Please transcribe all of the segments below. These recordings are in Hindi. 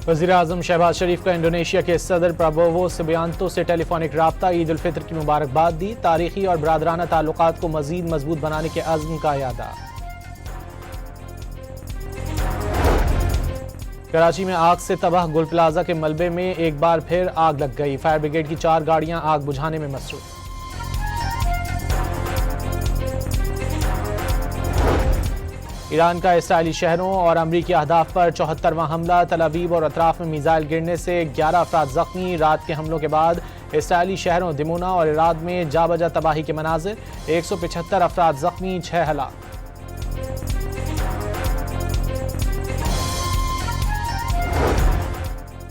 वज़ीर-ए-आज़म शहबाज शरीफ का इंडोनेशिया के सदर प्रबोवो सुबियांतो से टेलीफोनिक राब्ता, ईद उल फित्र की मुबारकबाद दी। तारीखी और बरादराना ताल्लुकात को मज़ीद मजबूत बनाने के अज़्म का यादा। कराची में आग से तबाह गुल प्लाजा के मलबे में एक बार फिर आग लग गई। फायर ब्रिगेड की 4 गाड़ियां आग बुझाने में मसरूफ। ईरान का इसराइली शहरों और अमरीकी अहदाफ पर 74वां हमला। तल अवीव और अतराफ में मिसाइल गिरने से 11 अफराद जख्मी। रात के हमलों के बाद इसराइली शहरों दिमोना और इराद में जाबजा तबाही के मनाजिर। 175 अफराद जख्मी, 6 हलाक।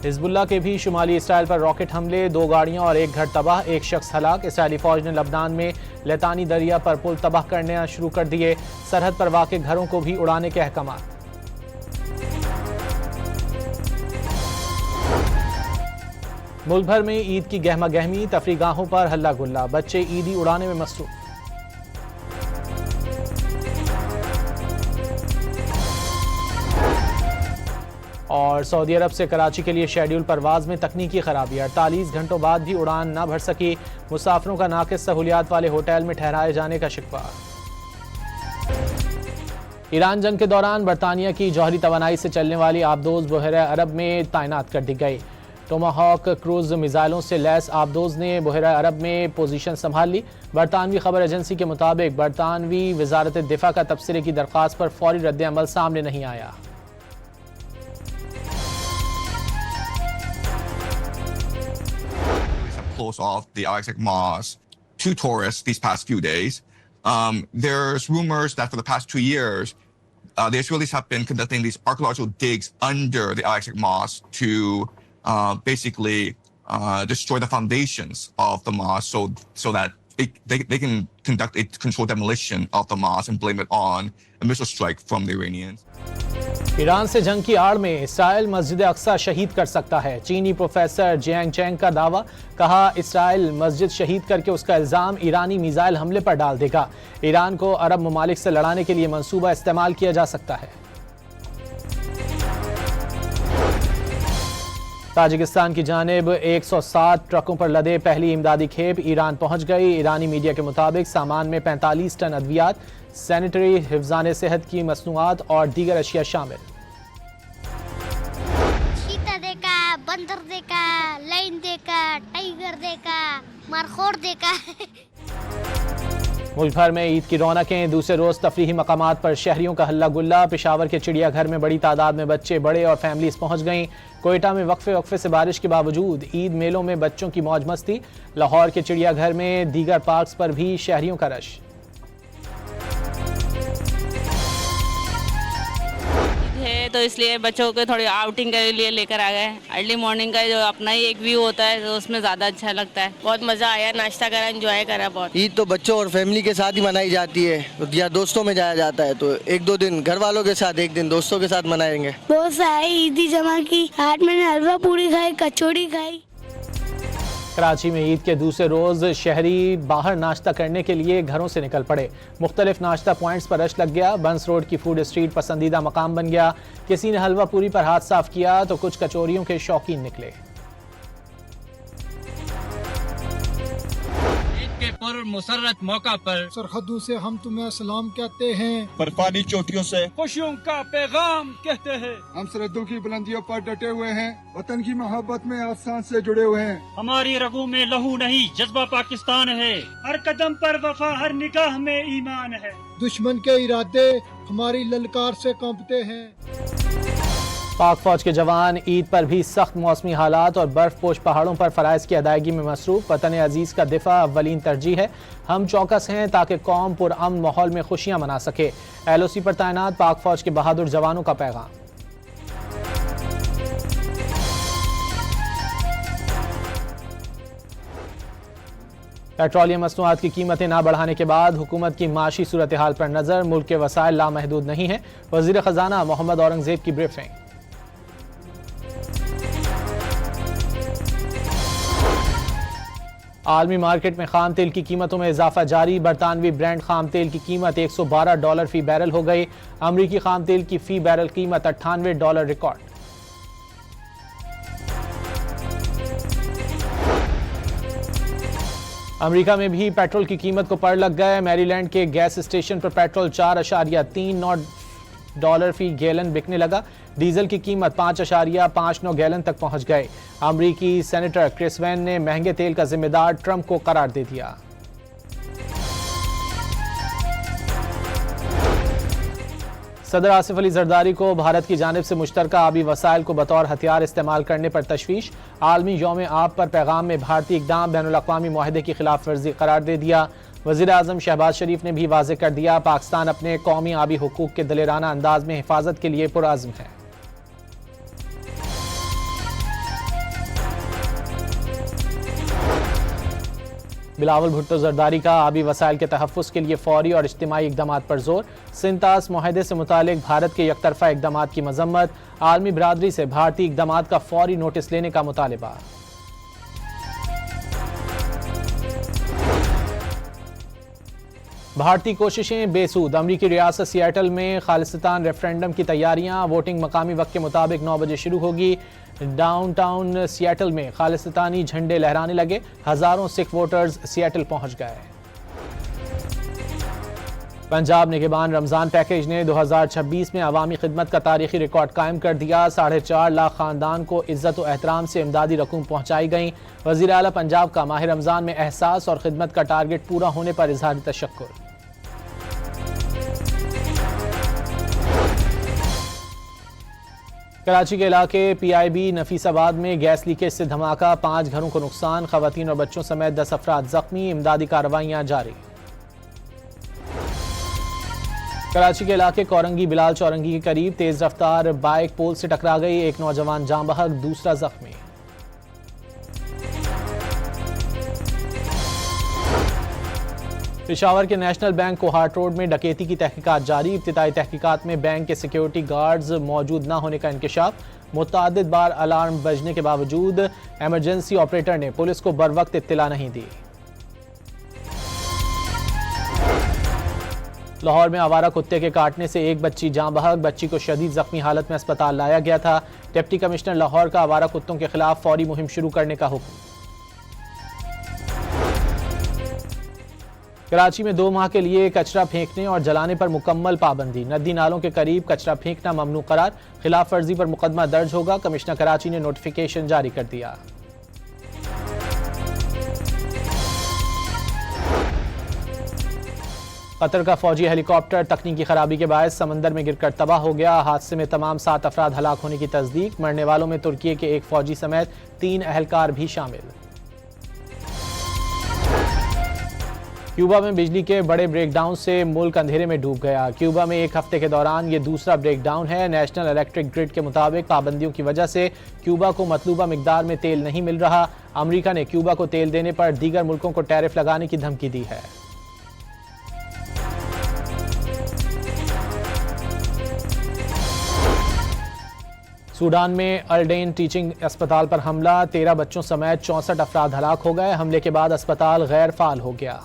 हिजबुल्लाह के भी शुमाली इसराइल पर रॉकेट हमले। 2 गाड़ियां और 1 घर तबाह, 1 शख्स हलाक। इसराइली फौज ने लबनान में लतानी दरिया पर पुल तबाह करने शुरू कर दिए। सरहद पर वाक़े घरों को भी उड़ाने के अहकाम। मुल्क भर में ईद की गहमा गहमी। तफरीगाहों पर हल्ला गुल्ला, बच्चे ईदी उड़ाने में मसरूफ। और सऊदी अरब से कराची के लिए शेड्यूल परवाज में तकनीकी खराबी। 48 घंटों बाद भी उड़ान न भर सकी। मुसाफिरों का नाकिस सहूलियात वाले होटल में ठहराए जाने का शिकवा। ईरान जंग के दौरान बरतानिया की जौहरी तवानाई से चलने वाली आबदोज बहरे अरब में तैनात कर दी गई। टोमाहॉक क्रूज मिसाइलों से लैस आबदोज ने बहरे अरब में पोजीशन संभाल ली। बरतानवी खबर एजेंसी के मुताबिक बरतानवी वजारत दिफा का तबसरे की दरख्वास्त पर फौरी रद्द अमल सामने नहीं आया। Close off the Isaac Mosque to tourists these past few days. There's rumors that for the past 2 years, the Israelis have been conducting these archaeological digs under the Isaac Mosque to basically destroy the foundations of the mosque, so that they can conduct a controlled demolition of the mosque and blame it on a missile strike from the Iranians. Iran से जंग की आड़ में इसराइल मस्जिद अक्सा शहीद कर सकता है। चीनी प्रोफेसर जियांग चैंग का दावा। कहा, इसराइल मस्जिद शहीद करके उसका इल्जाम ईरानी मिसाइल हमले पर डाल देगा। ईरान को अरब ममालिक से लड़ाने के लिए मंसूबा इस्तेमाल किया जा सकता है। ताजिकिस्तान की जानिब 107 ट्रकों पर लदे पहली इमदादी खेप ईरान पहुंच गई। ईरानी मीडिया के मुताबिक सामान में 45 टन अद्वियात, सैनिटरी, हिफ्जान सेहत की मसनूआत और दीगर अशिया शामिल। चीता देखा, बंदर देखा, लाइन देखा, टाइगर देखा, मरखोर देखा। मुल्क भर में ईद की रौनकें। दूसरे रोज तफरीही मकामात पर शहरियों का हल्ला गुल्ला। पेशावर के चिड़ियाघर में बड़ी तादाद में बच्चे, बड़े और फैमिलीज पहुंच गईं। कोयटा में वक्फे से बारिश के बावजूद ईद मेलों में बच्चों की मौज मस्ती। लाहौर के चिड़ियाघर में दीगर पार्क्स पर भी शहरियों का रश। है तो इसलिए बच्चों को थोड़ी आउटिंग के लिए लेकर आ गए। अर्ली मॉर्निंग का जो अपना ही एक व्यू होता है तो उसमें ज़्यादा अच्छा लगता है। बहुत मज़ा आया, नाश्ता करा, एंजॉय करा बहुत। ईद तो बच्चों और फैमिली के साथ ही मनाई जाती है, या दोस्तों में जाया जाता है, तो 1-2 दिन घर वालों के साथ, 1 दिन दोस्तों के साथ मनाएंगे। बहुत सारी ईदी जमा की, आज मैंने हलवा पूरी खाई, कचौड़ी खाई। कराची में ईद के दूसरे रोज शहरी बाहर नाश्ता करने के लिए घरों से निकल पड़े। मुख्तलिफ नाश्ता पॉइंट्स पर रश लग गया। बंस रोड की फूड स्ट्रीट पसंदीदा मकाम बन गया। किसी ने हलवा पूरी पर हाथ साफ किया तो कुछ कचौरियों के शौकीन निकले। के पर्व मुसर्रत मौका पर सरहदों से हम तुम्हें सलाम कहते हैं, बर्फानी चोटियों से खुशियों का पैगाम कहते हैं। हम सरहदों की बुलंदियों पर डटे हुए हैं, वतन की मोहब्बत में आसान से जुड़े हुए हैं। हमारी रगों में लहू नहीं, जज्बा पाकिस्तान है। हर कदम पर वफा, हर निगाह में ईमान है। दुश्मन के इरादे हमारी ललकार से कांपते हैं। पाक फौज के जवान ईद पर भी सख्त मौसमी हालात और बर्फपोश पहाड़ों पर फराइज की अदायगी में मसरूफ। वतन अजीज का दिफा अव्वलीन तरजीह है। हम चौकस हैं ताकि कौम पुरअमन माहौल में खुशियां मना सके। LOC पर तैनात पाक फौज के बहादुर जवानों का पैगाम। पेट्रोलियम मसनूआत की कीमतें ना बढ़ाने के बाद हुकूमत की माशी सूरत हाल पर नजर। मुल्क के वसाइल लामहदूद नहीं है। वजीर खजाना मोहम्मद औरंगजेब की ब्रीफिंग। आलमी मार्केट में खाम तेल की कीमतों में इजाफा जारी। बरतानवी ब्रांड खाम तेल की कीमत $112 फी बैरल हो गई। अमरीकी खाम तेल की फी बैरल कीमत $98 रिकॉर्ड। अमेरिका में भी पेट्रोल की कीमत को पड़ लग गए। मैरीलैंड के गैस स्टेशन पर पेट्रोल $4.39 फी गैलन बिकने लगा। डीजल की कीमत $5.59 गैलन तक पहुंच गए। अमरीकी सेनेटर क्रिस वैन ने महंगे तेल का जिम्मेदार ट्रंप को करार दे दिया। सदर आसिफ अली जरदारी को भारत की जानिब से मुश्तरका आबी वसाइल को बतौर हथियार इस्तेमाल करने पर तशवीश। आलमी यौम आब पर पैगाम में भारतीय इक़दाम बैनुल अक़वामी मुआहदे की खिलाफ वर्जी करार दे दिया। वज़ीर आज़म शहबाज शरीफ ने भी वाज़ेह कर दिया, पाकिस्तान अपने कौमी आबी हुकूक के दिलेराना अंदाज में हिफाजत के लिए पुरअज़्म है। बिलावल भुट्टो जरदारी का आबी वसाइल के तहफ़्फ़ुज़ के लिए फौरी और इज्तिमाई इक़दामात पर जोर। सिंतास मुआहदे से मुतालिक भारत के यकतरफ़ा इक़दामात की मज़म्मत। आलमी बिरादरी से भारतीय इक़दामात का फौरी नोटिस लेने का मुतालिबा। भारतीय कोशिशें बेसूद। अमरीकी रियासत सियाटल में खालिस्तान रेफरेंडम की तैयारियां। वोटिंग मकामी वक्त के मुताबिक 9 बजे शुरू होगी। डाउनटाउन सियाटल में खालिस्तानी झंडे लहराने लगे। हजारों सिख वोटर्स सियाटल पहुंच गए। पंजाब निगहबान रमजान पैकेज ने 2026 में अवामी खिदमत का तारीखी रिकॉर्ड कायम कर दिया। 4.5 लाख खानदान को इज्जत और एहतराम से इमदादी रकूम पहुंचाई गई। वज़ीर आला पंजाब का माह रमजान में एहसास और खिदमत का टारगेट पूरा होने पर इजहार तशक्कुर। कराची के इलाके PIB नफीसाबाद में गैस लीकेज से धमाका। 5 घरों को नुकसान। खवातीन और बच्चों समेत 10 अफराद जख्मी। इमदादी कार्रवाइयां जारी। कराची के इलाके कोरंगी बिलाल चौरंगी के करीब तेज रफ्तार बाइक पोल से टकरा गई। एक नौजवान जाँ बहक, दूसरा जख्मी। पेशावर के नेशनल बैंक कोहाट रोड में डकैती की तहकीकात जारी। इब्तिदाई तहकीकात में बैंक के सिक्योरिटी गार्ड्स मौजूद न होने का इंकशाफ। मुतअद्दिद बार अलार्म बजने के बावजूद इमरजेंसी ऑपरेटर ने पुलिस को बरवक्त इत्तला नहीं दी। लाहौर में आवारा कुत्ते के काटने से एक बच्ची जाँ बहक। बच्ची को शदीद जख्मी हालत में अस्पताल लाया गया था। डिप्टी कमिश्नर लाहौर का आवारा कुत्तों के खिलाफ फौरी मुहिम शुरू करने का हुक्म। कराची में 2 माह के लिए कचरा फेंकने और जलाने पर मुकम्मल पाबंदी। नदी नालों के करीब कचरा फेंकना ममनू करार। खिलाफ वर्जी पर मुकदमा दर्ज होगा। कमिश्नर कराची ने नोटिफिकेशन जारी कर दिया। कतर का फौजी हेलीकॉप्टर तकनीकी खराबी के बायस समंदर में गिरकर तबाह हो गया। हादसे में तमाम 7 अफराद हलाक होने की तस्दीक। मरने वालों में तुर्की के एक फौजी समेत 3 अहलकार भी शामिल। क्यूबा में बिजली के बड़े ब्रेकडाउन से मुल्क अंधेरे में डूब गया। क्यूबा में एक हफ्ते के दौरान ये दूसरा ब्रेकडाउन है। नेशनल इलेक्ट्रिक ग्रिड के मुताबिक पाबंदियों की वजह से क्यूबा को मतलूबा मिकदार में तेल नहीं मिल रहा। अमेरिका ने क्यूबा को तेल देने पर दीगर मुल्कों को टैरिफ लगाने की धमकी दी है। सूडान में अल्डेन टीचिंग अस्पताल पर हमला। 13 बच्चों समेत 64 अफराद हलाक हो गए। हमले के बाद अस्पताल गैर फाल हो गया।